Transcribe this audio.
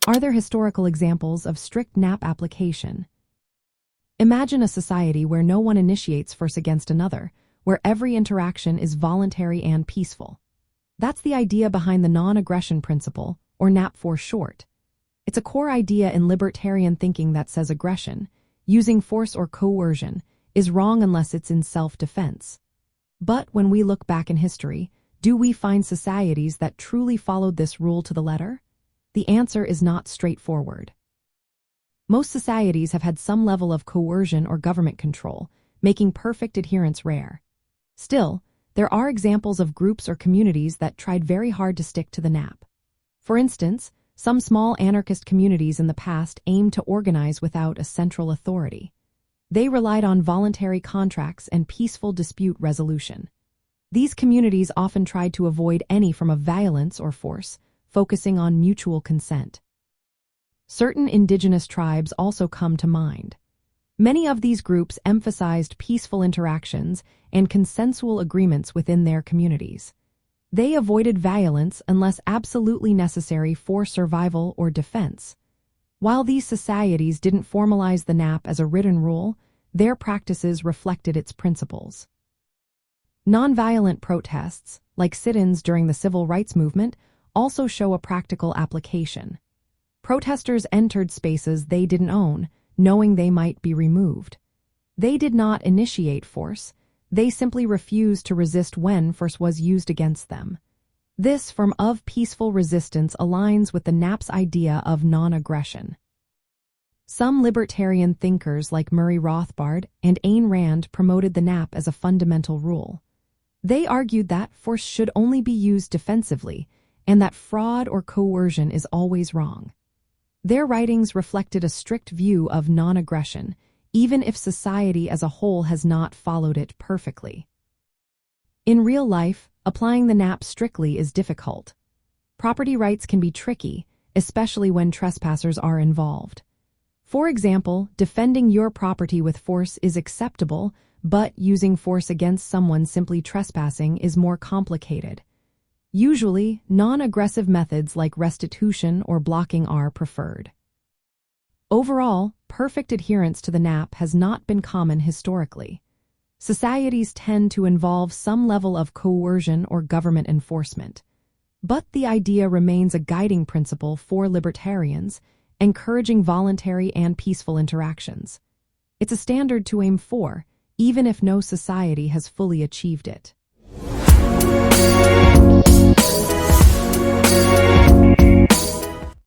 Are there historical examples of strict NAP application? Imagine a society where no one initiates force against another, where every interaction is voluntary and peaceful. That's the idea behind the non-aggression principle, or NAP for short. It's a core idea in libertarian thinking that says aggression, using force or coercion, is wrong unless it's in self-defense. But when we look back in history, do we find societies that truly followed this rule to the letter? The answer is not straightforward. Most societies have had some level of coercion or government control, making perfect adherence rare. Still, there are examples of groups or communities that tried very hard to stick to the NAP. For instance, some small anarchist communities in the past aimed to organize without a central authority. They relied on voluntary contracts and peaceful dispute resolution. These communities often tried to avoid any form of violence or force, focusing on mutual consent. Certain indigenous tribes also come to mind. Many of these groups emphasized peaceful interactions and consensual agreements within their communities. They avoided violence unless absolutely necessary for survival or defense. While these societies didn't formalize the NAP as a written rule, their practices reflected its principles. Nonviolent protests, like sit-ins during the civil rights movement, also show a practical application. Protesters entered spaces they didn't own, knowing they might be removed. They did not initiate force, they simply refused to resist when force was used against them. This form of peaceful resistance aligns with the NAP's idea of non-aggression. Some libertarian thinkers like Murray Rothbard and Ayn Rand promoted the NAP as a fundamental rule. They argued that force should only be used defensively, and that fraud or coercion is always wrong. Their writings reflected a strict view of non-aggression, even if society as a whole has not followed it perfectly. In real life, applying the NAP strictly is difficult. Property rights can be tricky, especially when trespassers are involved. For example, defending your property with force is acceptable, but using force against someone simply trespassing is more complicated. Usually, non-aggressive methods like restitution or blocking are preferred. Overall, perfect adherence to the NAP has not been common historically. Societies tend to involve some level of coercion or government enforcement. But the idea remains a guiding principle for libertarians, encouraging voluntary and peaceful interactions. It's a standard to aim for, even if no society has fully achieved it.